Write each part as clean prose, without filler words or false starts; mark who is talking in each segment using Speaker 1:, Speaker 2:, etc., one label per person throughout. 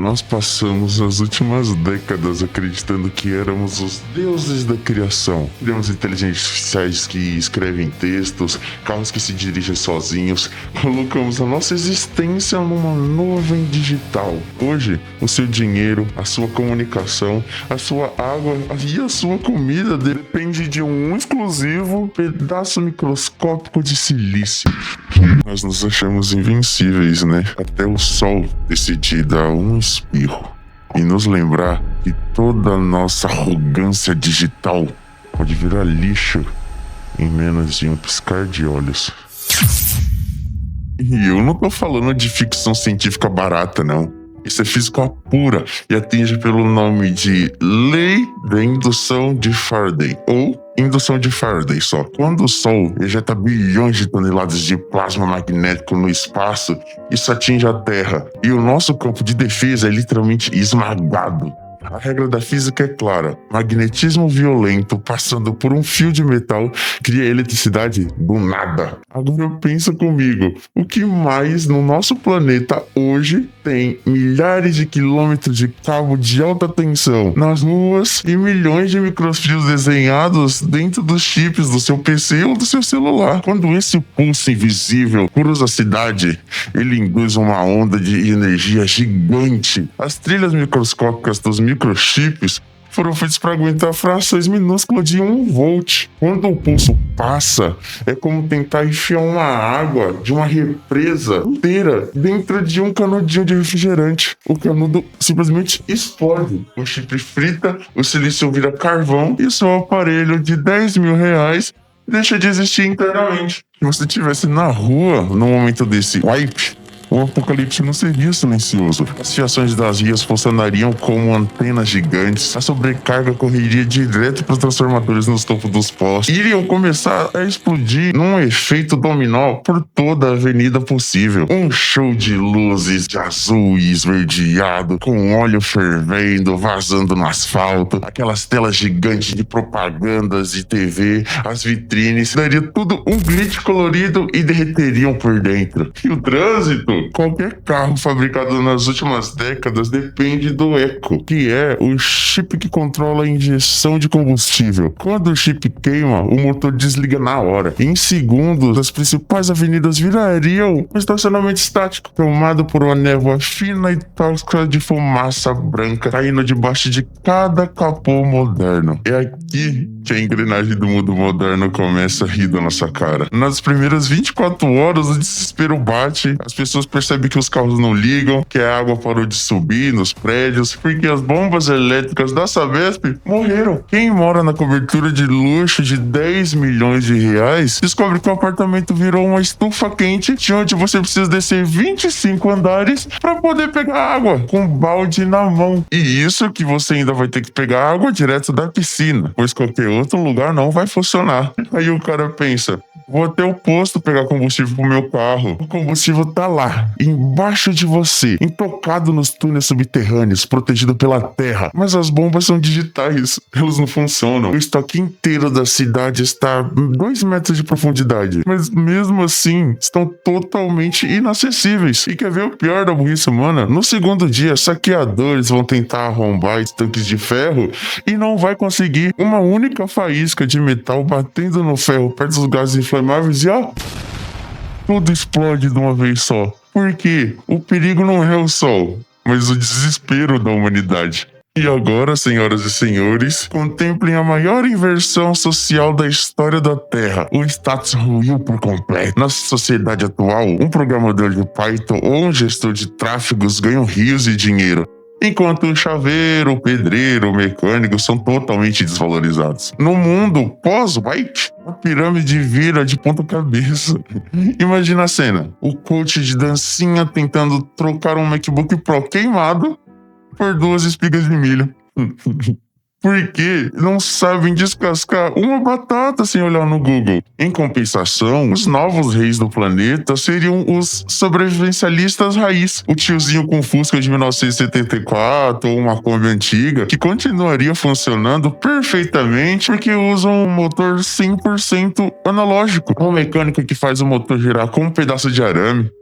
Speaker 1: Nós passamos as últimas décadas acreditando que éramos os deuses da criação. Criamos inteligências artificiais que escrevem textos, carros que se dirigem sozinhos. Colocamos a nossa existência numa nuvem digital. Hoje, o seu dinheiro, a sua comunicação, a sua água e a sua comida depende de um exclusivo pedaço microscópico de silício. Nós nos achamos invencíveis, né? Até o sol decidir dar um espirro e nos lembrar que toda a nossa arrogância digital pode virar lixo em menos de um piscar de olhos. E eu não tô falando de ficção científica barata, não. Isso é física pura e atinge pelo nome de Lei da Indução de Faraday, ou Indução de Faraday só. Quando o Sol ejeta bilhões de toneladas de plasma magnético no espaço, isso atinge a Terra, e o nosso campo de defesa é literalmente esmagado. A regra da física é clara: magnetismo violento passando por um fio de metal cria eletricidade do nada. Agora pensa comigo, o que mais no nosso planeta hoje tem milhares de quilômetros de cabo de alta tensão nas ruas e milhões de microfios desenhados dentro dos chips do seu PC ou do seu celular? Quando esse pulso invisível cruza a cidade, ele induz uma onda de energia gigante. As trilhas microscópicas dos microchips foram feitos para aguentar frações minúsculas de 1 volt. Quando o pulso passa, é como tentar enfiar uma água de uma represa inteira dentro de um canudinho de refrigerante. O canudo simplesmente explode. O chip frita, o silício vira carvão e o seu aparelho de R$10.000 deixa de existir inteiramente. Se você estivesse na rua no momento desse wipe, o apocalipse não seria silencioso. As fiações das vias funcionariam como antenas gigantes. A sobrecarga correria direto para os transformadores nos topos dos postes. Iriam começar a explodir num efeito dominó por toda a avenida possível. Um show de luzes de azul e esverdeado, com óleo fervendo, vazando no asfalto. Aquelas telas gigantes de propagandas de TV, as vitrines. Daria tudo um glitch colorido e derreteriam por dentro. E o trânsito? Qualquer carro fabricado nas últimas décadas depende do eco, que é o chip que controla a injeção de combustível. Quando o chip queima, o motor desliga na hora. Em segundos, as principais avenidas virariam um estacionamento estático, tomado por uma névoa fina e tóxica de fumaça branca caindo debaixo de cada capô moderno. É aqui que a engrenagem do mundo moderno começa a rir da nossa cara. Nas primeiras 24 horas, o desespero bate, as pessoas percebem que os carros não ligam, que a água parou de subir nos prédios, porque as bombas elétricas da Sabesp morreram. Quem mora na cobertura de luxo de R$10 milhões descobre que o apartamento virou uma estufa quente, de onde você precisa descer 25 andares para poder pegar água, com um balde na mão. E isso que você ainda vai ter que pegar água direto da piscina, pois qualquer outro lugar não vai funcionar. Aí o cara pensa: vou até o posto pegar combustível pro meu carro. O combustível tá lá, embaixo de você, intocado nos túneis subterrâneos, protegido pela terra. Mas as bombas são digitais, elas não funcionam. O estoque inteiro da cidade está a 2 metros de profundidade, mas mesmo assim estão totalmente inacessíveis. E quer ver o pior da burrice humana? No segundo dia, saqueadores vão tentar arrombar os tanques de ferro e não vai conseguir. Uma única faísca de metal batendo no ferro perto dos gases inflamáveis e ó, tudo explode de uma vez só. Porque o perigo não é o sol, mas o desespero da humanidade. E agora, senhoras e senhores, contemplem a maior inversão social da história da Terra. O status ruiu por completo. Na sociedade atual, um programador de Python ou um gestor de tráfegos ganham rios de dinheiro, enquanto o chaveiro, o pedreiro, o mecânico são totalmente desvalorizados. No mundo pós-wipe, a pirâmide vira de ponta cabeça. Imagina a cena: o coach de dancinha tentando trocar um MacBook Pro queimado por 2 espigas de milho. Porque não sabem descascar uma batata sem olhar no Google. Em compensação, os novos reis do planeta seriam os sobrevivencialistas raiz. O tiozinho com Fusca de 1974 ou uma Kombi antiga, que continuaria funcionando perfeitamente porque usam um motor 100% analógico. Um mecânico que faz o motor girar com um pedaço de arame.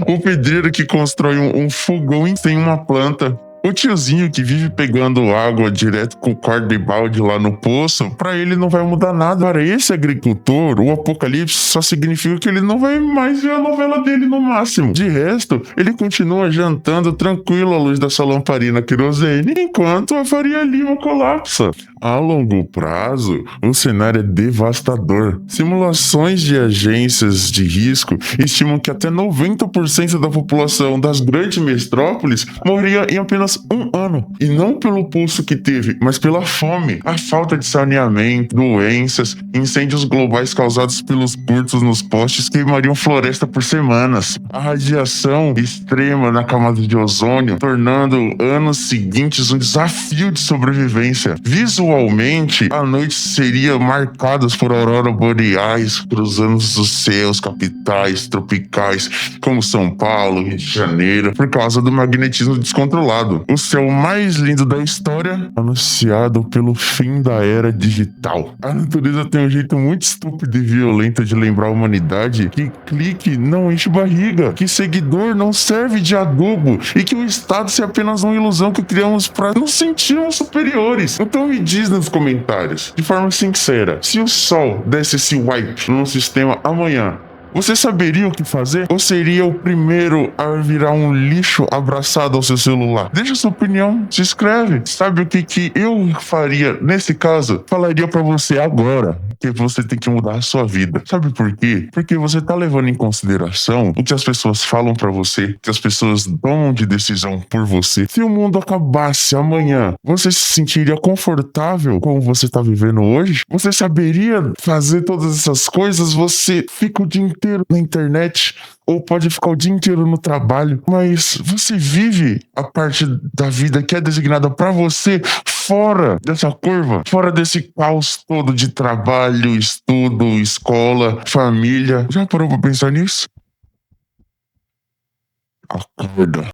Speaker 1: O pedreiro que constrói um fogão sem uma planta. O tiozinho que vive pegando água direto com corda e balde lá no poço, pra ele não vai mudar nada. Para esse agricultor, o apocalipse só significa que ele não vai mais ver a novela dele no máximo. De resto, ele continua jantando tranquilo à luz da sua lamparina querosene, enquanto a Faria Lima colapsa. A longo prazo, o cenário é devastador. Simulações de agências de risco estimam que até 90% da população das grandes metrópoles morreria em apenas um ano. E não pelo pulso que teve, mas pela fome, a falta de saneamento, doenças, incêndios globais causados pelos curtos nos postes queimariam floresta por semanas. A radiação extrema na camada de ozônio, tornando anos seguintes um desafio de sobrevivência. Visualmente, a noite seria marcada por auroras boreais cruzando os céus capitais tropicais, como São Paulo, Rio de Janeiro, por causa do magnetismo descontrolado. O céu mais lindo da história, anunciado pelo fim da era digital. A natureza tem um jeito muito estúpido e violento de lembrar a humanidade que clique não enche barriga, que seguidor não serve de adubo e que o status é apenas uma ilusão que criamos para nos sentirmos superiores. Então me diz nos comentários, de forma sincera, se o Sol desse esse wipe no sistema amanhã, você saberia o que fazer? Ou seria o primeiro a virar um lixo abraçado ao seu celular? Deixa sua opinião, se inscreve. Sabe o que eu faria nesse caso? Falaria pra você agora que você tem que mudar a sua vida. Sabe por quê? Porque você tá levando em consideração o que as pessoas falam pra você, o que as pessoas tomam de decisão por você. Se o mundo acabasse amanhã, você se sentiria confortável como você tá vivendo hoje? Você saberia fazer todas essas coisas? Você fica o dia inteiro na internet ou pode ficar o dia inteiro no trabalho, mas você vive a parte da vida que é designada pra você fora dessa curva, fora desse caos todo de trabalho, estudo, escola, família. Já parou pra pensar nisso? Acorda.